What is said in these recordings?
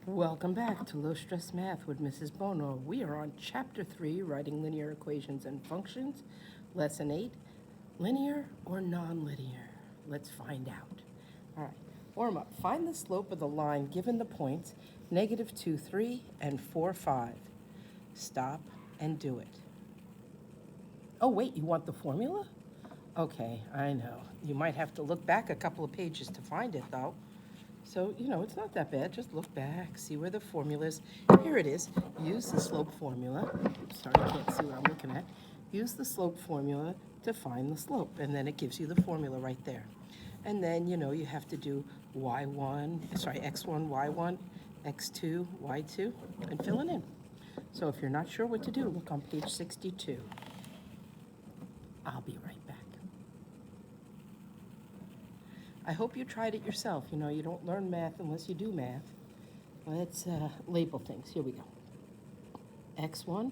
Welcome back to Low Stress Math with Mrs. Bono. We are on Chapter 3, Writing Linear Equations and Functions, Lesson 8, Linear or Nonlinear? Let's find out. All right, warm up. Find the slope of the line given the points -2, 3, and 4, 5. Stop and do it. Oh, wait, you want the formula? Okay, I know. You might have to look back a couple of pages to find it, though. So, it's not that bad. Just look back, see where the formula is. Here it is. Use the slope formula. Oops, sorry, I can't see what I'm looking at. Use the slope formula to find the slope, and then it gives you the formula right there. And then, you have to do x1, y1, x2, y2, and fill it in. So if you're not sure what to do, look on page 62. I'll be right back. I hope you tried it yourself. You don't learn math unless you do math. Let's label things. Here we go. x1,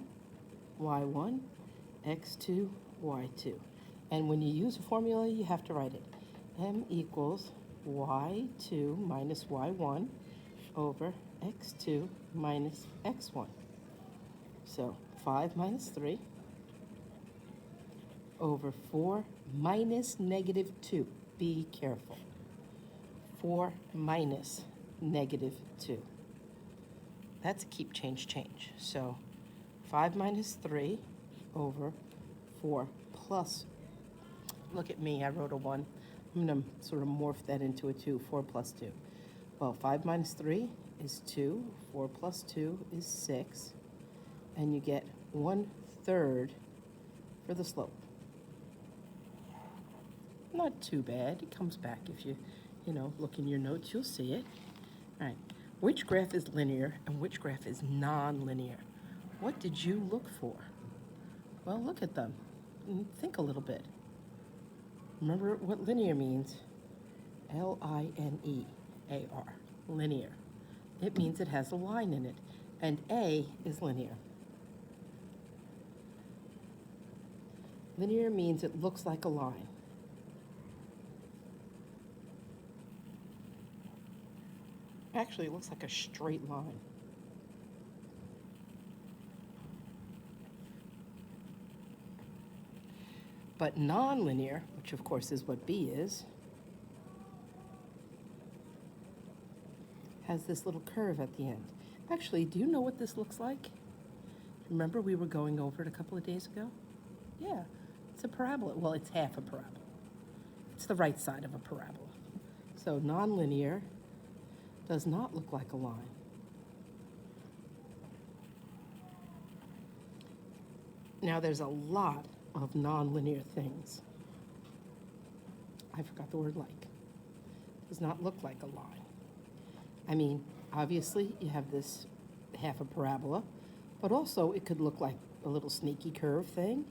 y1, x2, y2. And when you use a formula, you have to write it. M equals y2 minus y1 over x2 minus x1. So 5 minus 3 over 4 minus -2. Be careful. 4 minus -2. That's a keep, change. So 5 minus 3 over 4 plus, look at me, I wrote a 1. I'm going to sort of morph that into a 2, 4 plus 2. Well, 5 minus 3 is 2, 4 plus 2 is 6, and you get 1/3 for the slope. Not too bad. It comes back if you look in your notes, you'll see it. All right. Which graph is linear and which graph is nonlinear? What did you look for? Well, look at them and think a little bit. Remember what linear means? L-I-N-E-A-R, linear. It means it has a line in it, and A is linear. Linear means it looks like a line. Actually, it looks like a straight line. But nonlinear, which of course is what B is, has this little curve at the end. Actually, do you know what this looks like? Remember we were going over it a couple of days ago? Yeah, it's a parabola. Well, it's half a parabola. It's the right side of a parabola. So nonlinear does not look like a line. Now there's a lot of nonlinear things. I forgot the word like. Does not look like a line. I mean, obviously you have this half a parabola, but also it could look like a little sneaky curve thing.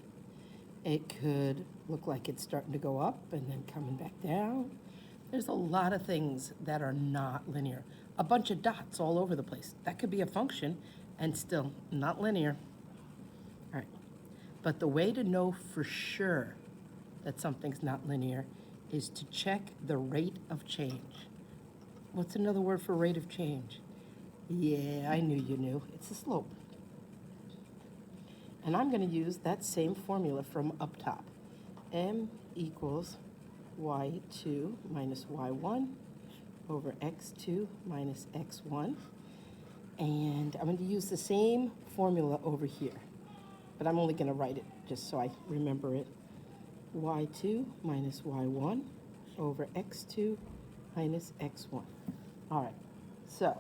It could look like it's starting to go up and then coming back down. There's a lot of things that are not linear. A bunch of dots all over the place. That could be a function and still not linear. All right. But the way to know for sure that something's not linear is to check the rate of change. What's another word for rate of change? Yeah, I knew you knew. It's the slope. And I'm going to use that same formula from up top. M equals y2 minus y1 over x2 minus x1. And I'm going to use the same formula over here, but I'm only going to write it just so I remember it. y2 minus y1 over x2 minus x1. All right, so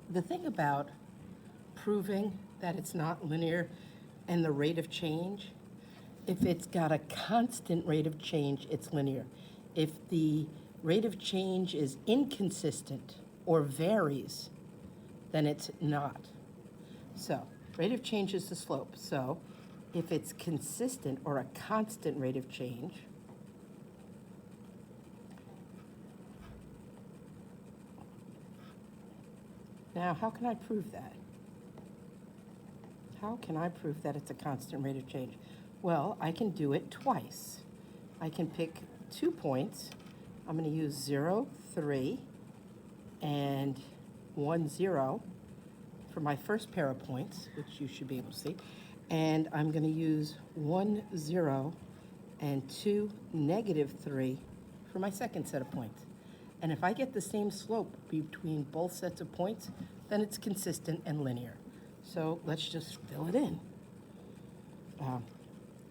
the thing about proving that it's not linear and the rate of change, if it's got a constant rate of change, it's linear. If the rate of change is inconsistent or varies, then it's not. So rate of change is the slope. So if it's consistent or a constant rate of change, now how can I prove that? How can I prove that it's a constant rate of change? Well, I can do it twice. I can pick 2 points. I'm going to use 0, 3, and 1, 0 for my first pair of points, which you should be able to see. And I'm going to use 1, 0 and 2, negative 3 for my second set of points. And if I get the same slope between both sets of points, then it's consistent and linear. So let's just fill it in.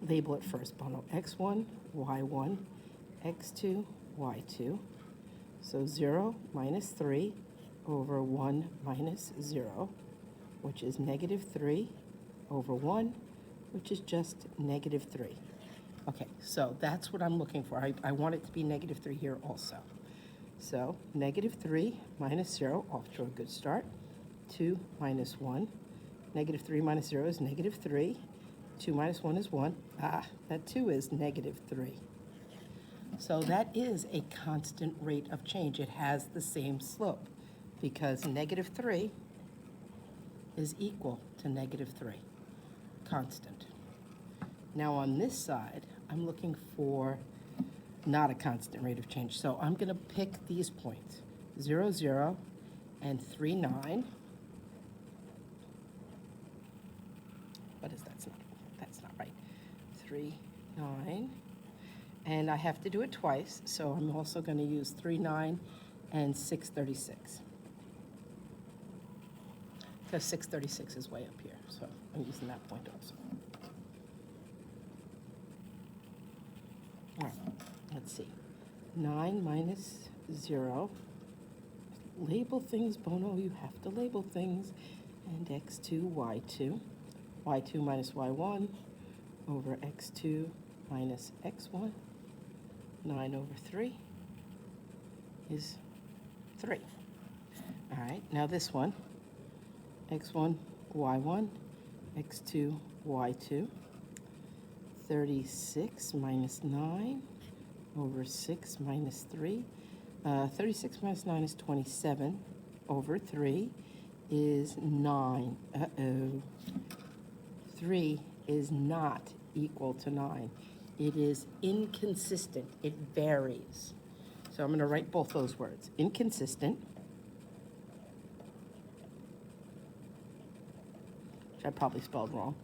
Label it first, Bono. X1, Y1, X2, Y2. So 0 minus 3 over 1 minus 0, which is negative 3 over 1, which is just negative 3. Okay, so that's what I'm looking for. I want it to be negative 3 here also. So negative 3 minus 0, off to a good start. 2 minus 1. Negative 3 minus 0 is negative 3. 2 minus 1 is 1. That 2 is negative 3. So that is a constant rate of change. It has the same slope because negative 3 is equal to negative 3. Constant. Now on this side, I'm looking for not a constant rate of change. So I'm going to pick these points, 0, 0, and 3, 9. What is that? That's not right. 3, 9. And I have to do it twice, so I'm also going to use 3, 9, and 6, 36. Because 6, 36 is way up here, so I'm using that point also. All right, let's see. 9 minus 0. Label things, Bono, you have to label things. And x2, y2. y2 minus y1 over x2 minus x1. 9 over 3 is 3. All right, now this one, x1, y1, x2, y2. 36 minus 9 over 6 minus 3. 36 minus 9 is 27 over 3 is 9. Uh-oh. 3 is not equal to 9. It is inconsistent. It varies. So I'm going to write both those words. Inconsistent, which I probably spelled wrong,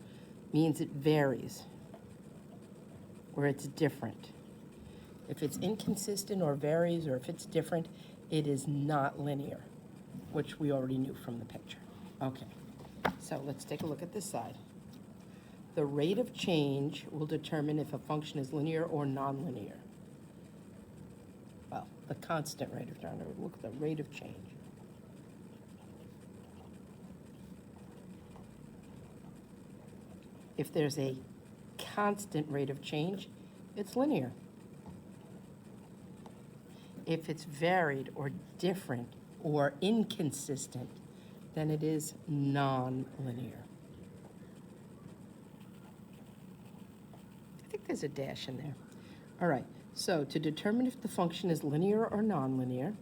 means it varies, or it's different. If it's inconsistent or varies, or if it's different, it is not linear, which we already knew from the picture. Okay, so let's take a look at this side. The rate of change will determine if a function is linear or nonlinear. Well, the constant rate of change. Look at the rate of change. If there's a constant rate of change, it's linear. If it's varied or different or inconsistent, then it is nonlinear. I think there's a dash in there. All right, so to determine if the function is linear or nonlinear,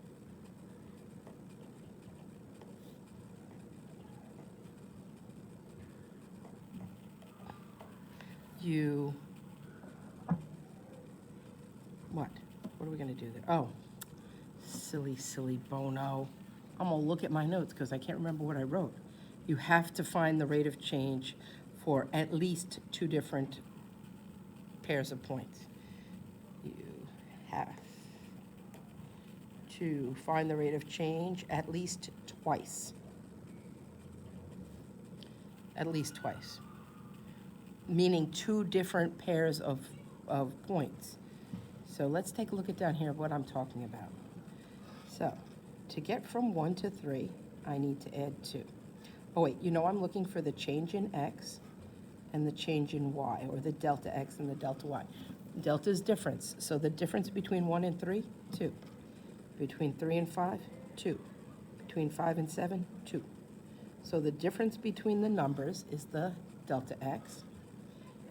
what are we going to do there? Oh, silly Bono. I'm going to look at my notes because I can't remember what I wrote. You have to find the rate of change for at least 2 different pairs of points. You have to find the rate of change at least twice. At least twice. Meaning 2 different pairs of points. So let's take a look at down here what I'm talking about. So to get from 1 to 3, I need to add 2. Oh wait, I'm looking for the change in x and the change in y, or the delta x and the delta y. Delta is difference, so the difference between 1 and 3, 2. Between 3 and 5, 2. Between 5 and 7, 2. So the difference between the numbers is the delta x.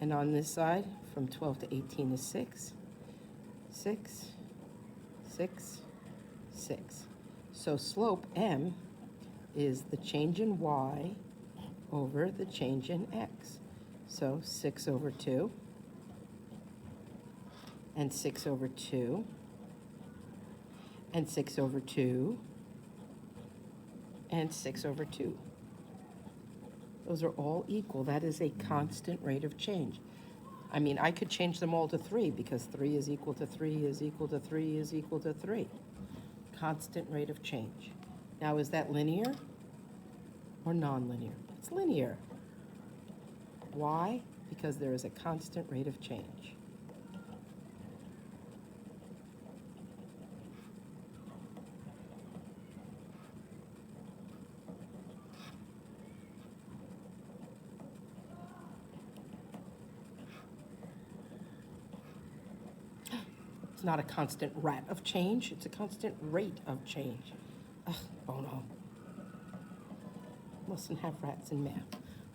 And on this side, from 12 to 18 is 6. 6, 6, 6. So slope m is the change in y over the change in x. So 6 over 2, and 6 over 2, and 6 over 2, and 6 over 2. Those are all equal. That is a constant rate of change. I mean, I could change them all to 3 because 3 is equal to 3 is equal to 3 is equal to 3. Constant rate of change. Now, is that linear or nonlinear? It's linear. Why? Because there is a constant rate of change. It's not a constant rate of change, it's a constant rate of change. Ugh, oh no. Mustn't have rats in math.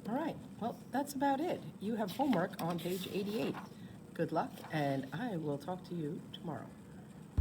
All right, well, that's about it. You have homework on page 88. Good luck, and I will talk to you tomorrow.